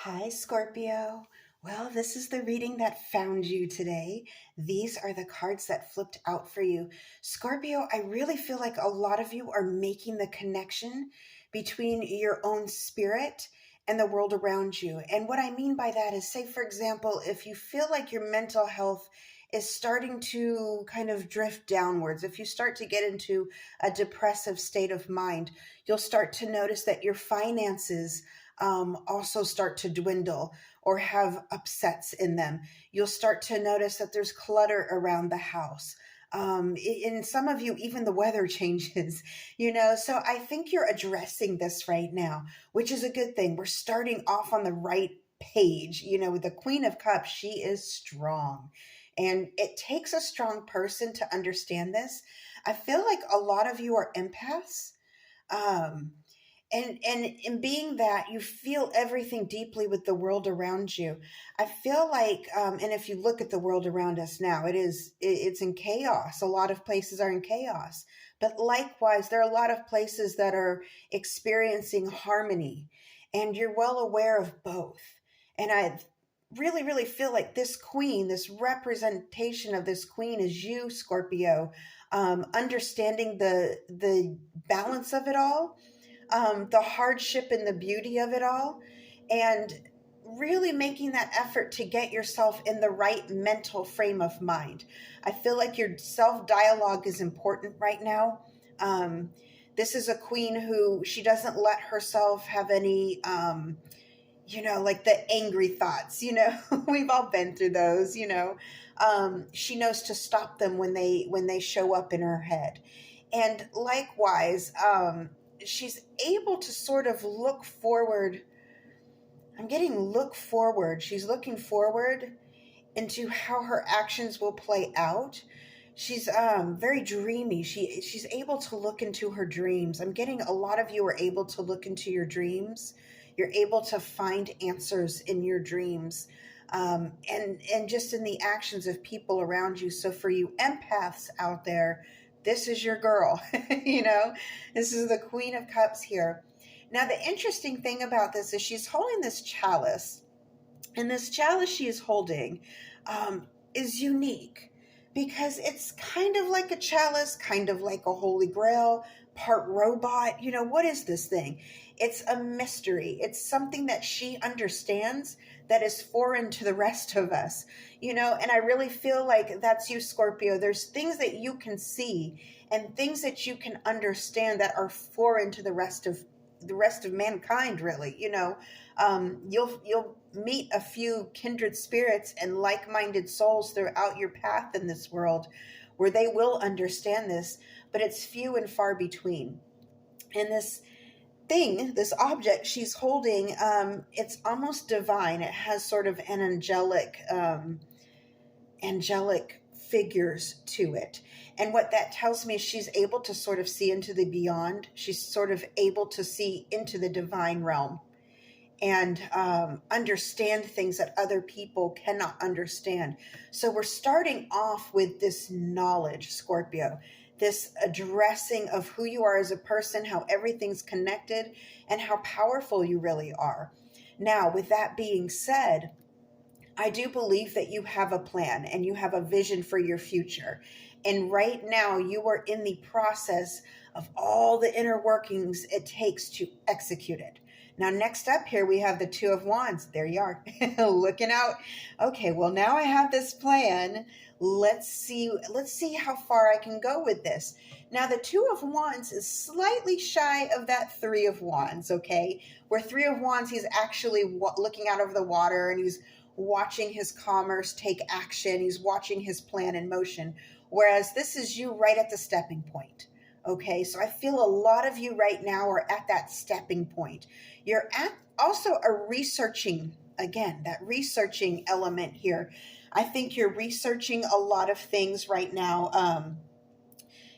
Hi, Scorpio. Well, this is the reading that found you today. These are the cards that flipped out for you. Scorpio, I really feel like a lot of you are making the connection between your own spirit and the world around you. And what I mean by that is, say, for example, if you feel like your mental health is starting to kind of drift downwards, if you start to get into a depressive state of mind, you'll start to notice that your finances also start to dwindle or have upsets in them. You'll start to notice that there's clutter around the house. In some of you, even the weather changes, So I think you're addressing this right now, which is a good thing. We're starting off on the right page. With the Queen of Cups, she is strong. And it takes a strong person to understand this. I feel like a lot of you are empaths. Um, and in being that, you feel everything deeply with the world around you. I feel like, and if you look at the world around us now, it's in chaos. A lot of places are in chaos, but likewise there are a lot of places that are experiencing harmony, and you're well aware of both. And I really feel like this queen, this representation of this queen, is you, Scorpio, understanding the balance of it all, the hardship and the beauty of it all, and really making that effort to get yourself in the right mental frame of mind. I feel like your self dialogue is important right now. This is a queen who she doesn't let herself have any, like the angry thoughts. We've all been through those. She knows to stop them when they show up in her head, and likewise, she's able to sort of look forward. I'm getting look forward. She's looking forward into how her actions will play out. She's very dreamy. She's able to look into her dreams. I'm getting a lot of you are able to look into your dreams. You're able to find answers in your dreams. And just in the actions of people around you. So for you empaths out there, this is your girl. This is the Queen of Cups here. Now, the interesting thing about this is she's holding this chalice, and this chalice she is holding is unique because it's kind of like a chalice, kind of like a holy grail, part robot. What is this thing? It's a mystery. It's something that she understands that is foreign to the rest of us, and I really feel like that's you, Scorpio. There's things that you can see and things that you can understand that are foreign to the rest of mankind, really. You'll meet a few kindred spirits and like-minded souls throughout your path in this world where they will understand this, but it's few and far between. And this object she's holding, it's almost divine. It has sort of an angelic figures to it. And what that tells me is she's able to sort of see into the beyond. She's sort of able to see into the divine realm and understand things that other people cannot understand. So we're starting off with this knowledge, Scorpio, this addressing of who you are as a person, how everything's connected, and how powerful you really are. Now, with that being said, I do believe that you have a plan and you have a vision for your future. And right now, you are in the process of all the inner workings it takes to execute it. Now, next up here, we have the Two of Wands. There you are, looking out. Okay, well, now I have this plan. Let's see how far I can go with this. Now, the Two of Wands is slightly shy of that Three of Wands, okay? Where Three of Wands, he's actually looking out over the water and he's watching his commerce take action. He's watching his plan in motion. Whereas this is you right at the stepping point. Okay, so I feel a lot of you right now are at that stepping point. You're at also a researching, again, that researching element here. I think you're researching a lot of things right now.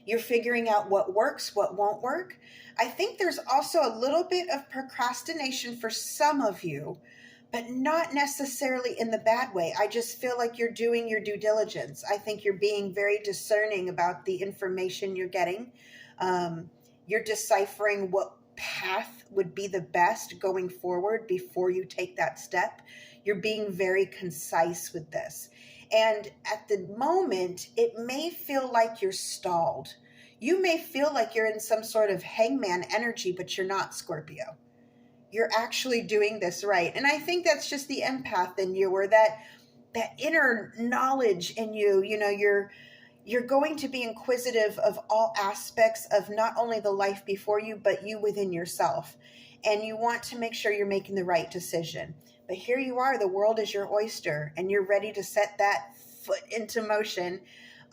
You're figuring out what works, what won't work. I think there's also a little bit of procrastination for some of you, but not necessarily in the bad way. I just feel like you're doing your due diligence. I think you're being very discerning about the information you're getting. You're deciphering what path would be the best going forward before you take that step. You're being very concise with this. And at the moment, it may feel like you're stalled. You may feel like you're in some sort of hangman energy, but you're not, Scorpio. You're actually doing this right. And I think that's just the empath in you, or that inner knowledge in you. You know, you're going to be inquisitive of all aspects of not only the life before you, but you within yourself. And you want to make sure you're making the right decision. But here you are, the world is your oyster, and you're ready to set that foot into motion.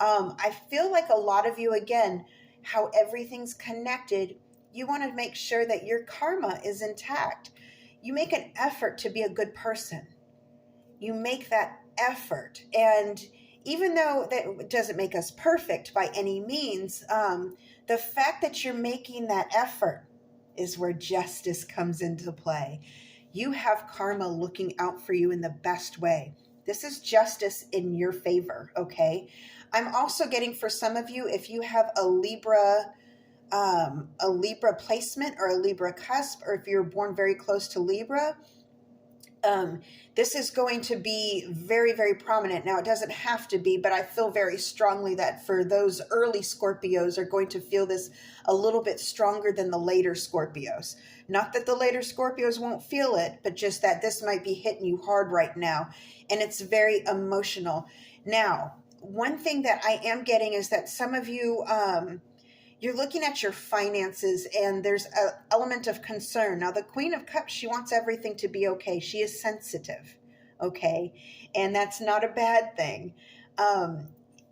I feel like a lot of you, again, how everything's connected, you want to make sure that your karma is intact. You make an effort to be a good person. You make that effort. And even though that doesn't make us perfect by any means, the fact that you're making that effort is where justice comes into play. You have karma looking out for you in the best way. This is justice in your favor, okay? I'm also getting, for some of you, if you have a Libra placement or a Libra cusp, or if you're born very close to Libra, this is going to be very, very prominent. Now, it doesn't have to be, but I feel very strongly that for those early Scorpios are going to feel this a little bit stronger than the later Scorpios. Not that the later Scorpios won't feel it, but just that this might be hitting you hard right now. And it's very emotional. Now, one thing that I am getting is that some of you, you're looking at your finances and there's an element of concern. Now, the Queen of Cups, she wants everything to be okay. She is sensitive, okay? And that's not a bad thing.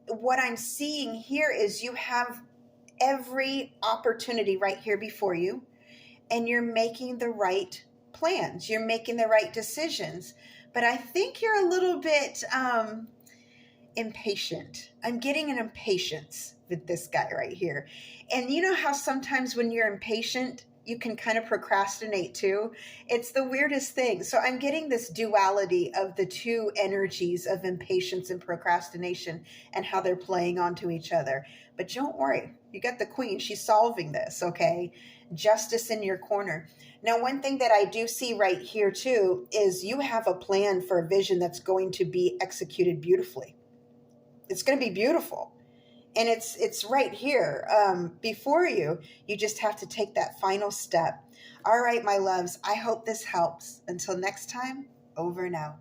What I'm seeing here is you have every opportunity right here before you, and you're making the right plans. You're making the right decisions. But I think you're a little bit impatient. I'm getting an impatience with this guy right here. And you know how sometimes when you're impatient, you can kind of procrastinate too? It's the weirdest thing. So I'm getting this duality of the two energies of impatience and procrastination and how they're playing onto each other. But don't worry, you got the Queen. She's solving this, okay? Justice in your corner. Now, one thing that I do see right here too is you have a plan for a vision that's going to be executed beautifully. It's going to be beautiful. And it's right here before you. You just have to take that final step. All right, my loves, I hope this helps. Until next time, over and out.